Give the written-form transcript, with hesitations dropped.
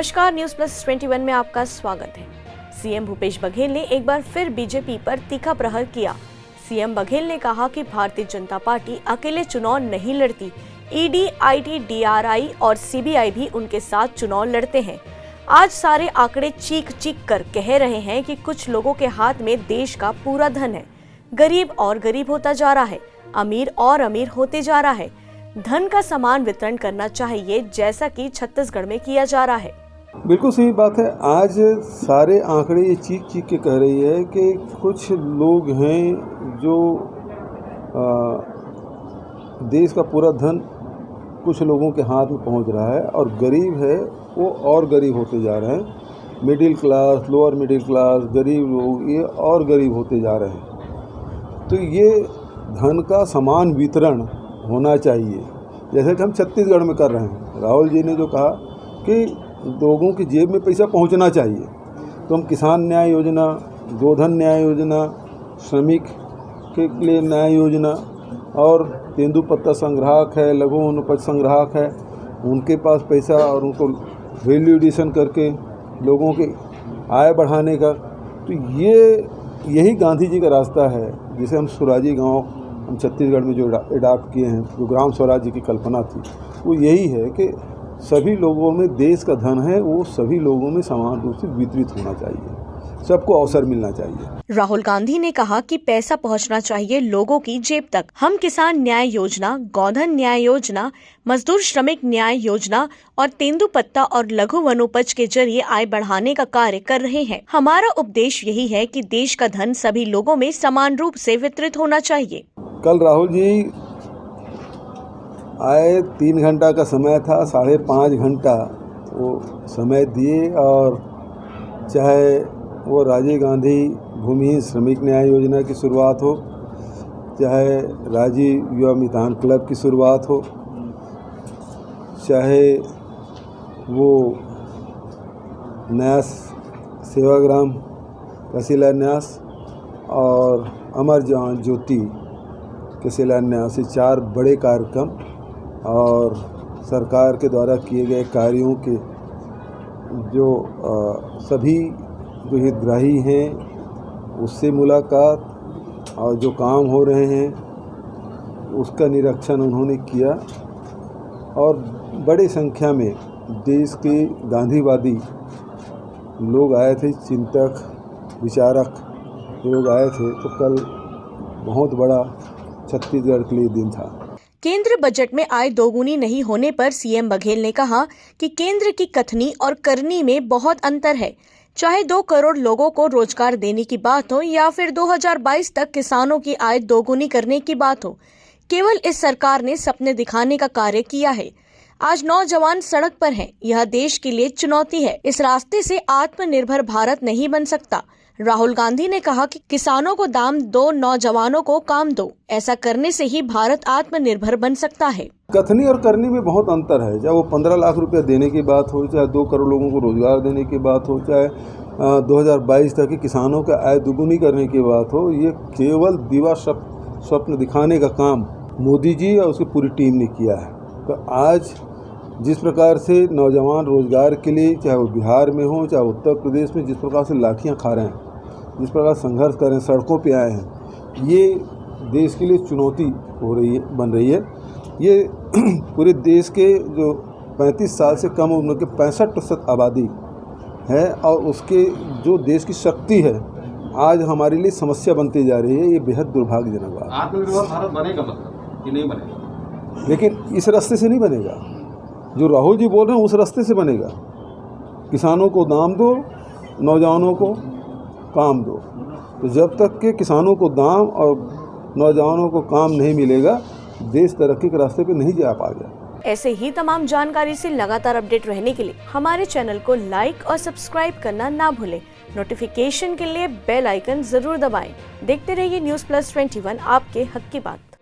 नमस्कार, news plus 21 में आपका स्वागत है। सीएम भूपेश बघेल ने एक बार फिर बीजेपी पर तीखा प्रहार किया। सीएम बघेल ने कहा कि भारतीय जनता पार्टी अकेले चुनाव नहीं लड़ती, ईडी, आईटी, डीआरआई और सीबीआई भी उनके साथ चुनाव लड़ते हैं। आज सारे आंकड़े चीख चीख कर कह रहे हैं कि कुछ लोगों के हाथ में देश का पूरा धन है। गरीब और गरीब होता जा रहा है, अमीर और अमीर होते जा रहा है। धन का समान वितरण करना चाहिए, जैसा कि छत्तीसगढ़ में किया जा रहा है। बिल्कुल सही बात है। आज सारे आंकड़े ये चीख चीख के कह रही है कि कुछ लोग हैं जो देश का पूरा धन कुछ लोगों के हाथ में पहुंच रहा है और गरीब है वो और गरीब होते जा रहे हैं। Middle class, lower middle class, गरीब लोग ये और गरीब होते जा रहे हैं। तो ये धन का समान वितरण होना चाहिए, जैसे कि हम छत्तीसगढ़ में कर रहे हैं। राहुल जी ने जो कहा कि लोगों की जेब में पैसा पहुंचना चाहिए, तो हम किसान न्याय योजना, गोधन न्याय योजना, श्रमिक के लिए न्याय योजना और तेंदुपत्ता संग्राहक है, लघु वनोपज संग्राहक है, उनके पास पैसा और उनको वैल्यू एडिशन करके लोगों के आय बढ़ाने का। तो यही गांधी जी का रास्ता है, जिसे हम स्वराजी गांव हम छत्तीसगढ़ में जो अडॉप्ट किए हैं, जो ग्राम स्वराज्य की कल्पना थी, वो यही है कि सभी लोगों में देश का धन है, वो सभी लोगों में समान रूप से वितरित होना चाहिए, सबको अवसर मिलना चाहिए। राहुल गांधी ने कहा कि पैसा पहुंचना चाहिए लोगों की जेब तक। हम किसान न्याय योजना, गोधन न्याय योजना, मजदूर श्रमिक न्याय योजना और तेंदुपत्ता और लघु वनोपज के जरिए आय बढ़ाने का कार्य कर रहे हैं। हमारा उपदेश यही है कि देश का धन सभी लोगों में समान रूप से वितरित होना चाहिए। कल राहुल जी आए, 3 घंटा का समय था, 5.5 घंटा वो समय दिए और चाहे वो राजीव गांधी भूमिहीन श्रमिक न्याय योजना की शुरुआत हो, चाहे राजीव युवा मितान क्लब की शुरुआत हो, चाहे वो न्यास सेवाग्राम का शिलान्यास और अमर जवान ज्योति के शिलान्यास, 4 बड़े कार्यक्रम और सरकार के द्वारा किए गए कार्यों के जो सभी जो हितग्राही हैं उससे मुलाकात और जो काम हो रहे हैं उसका निरीक्षण उन्होंने किया। और बड़ी संख्या में देश के गांधीवादी लोग आए थे, चिंतक, विचारक लोग आए थे। तो कल बहुत बड़ा छत्तीसगढ़ के लिए दिन था। केंद्र बजट में आय दोगुनी नहीं होने पर सीएम बघेल ने कहा कि केंद्र की कथनी और करनी में बहुत अंतर है। चाहे 2 करोड़ लोगों को रोजगार देने की बात हो या फिर 2022 तक किसानों की आय दोगुनी करने की बात हो, केवल इस सरकार ने सपने दिखाने का कार्य किया है। आज नौजवान सड़क पर हैं। यह देश के लिए चुनौती है। इस रास्ते से आत्मनिर्भर भारत नहीं बन सकता। राहुल गांधी ने कहा कि किसानों को दाम दो, नौजवानों को काम दो। ऐसा करने से ही भारत आत्मनिर्भर बन सकता है। कथनी और करनी में बहुत अंतर है। चाहे वो 15 लाख रुपया देने की बात हो, चाहे 2 करोड़ लोगों को रोजगार देने की बात हो, चाहे 2022 तक के किसानों का आय दुगुनी करने की बात हो, ये केवल दिवा स्वप्न दिखाने का काम मोदी जी और उसकी पूरी टीम ने किया है। तो आज जिस प्रकार से नौजवान रोजगार के लिए, चाहे वो बिहार में हो, चाहे उत्तर प्रदेश में, जिस प्रकार से लाठियां खा रहे हैं, जिस प्रकार संघर्ष कर रहे हैं, सड़कों पे आए हैं, ये देश के लिए चुनौती बन रही है। ये पूरे देश के जो 35 साल से कम उम्र के 65% आबादी है और उसके जो देश की शक्ति है, आज हमारे लिए समस्या बनती जा रही है। ये बेहद दुर्भाग्यजनक बात है। आत्मनिर्भर भारत बनेगा मतलब कि नहीं बनेगा? लेकिन इस रास्ते से नहीं बनेगा। जो राहुल जी बोल रहे हैं उस रास्ते से बनेगा। किसानों को दाम दो, नौजवानों को काम दो। तो जब तक के किसानों को दाम और नौजवानों को काम नहीं मिलेगा, देश तरक्की के रास्ते पे नहीं जा पाएगा। ऐसे ही तमाम जानकारी से लगातार अपडेट रहने के लिए हमारे चैनल को लाइक और सब्सक्राइब करना ना भूलें। नोटिफिकेशन के लिए बेल आइकन जरूर दबाएं। देखते रहिए न्यूज प्लस 21, आपके हक की बात।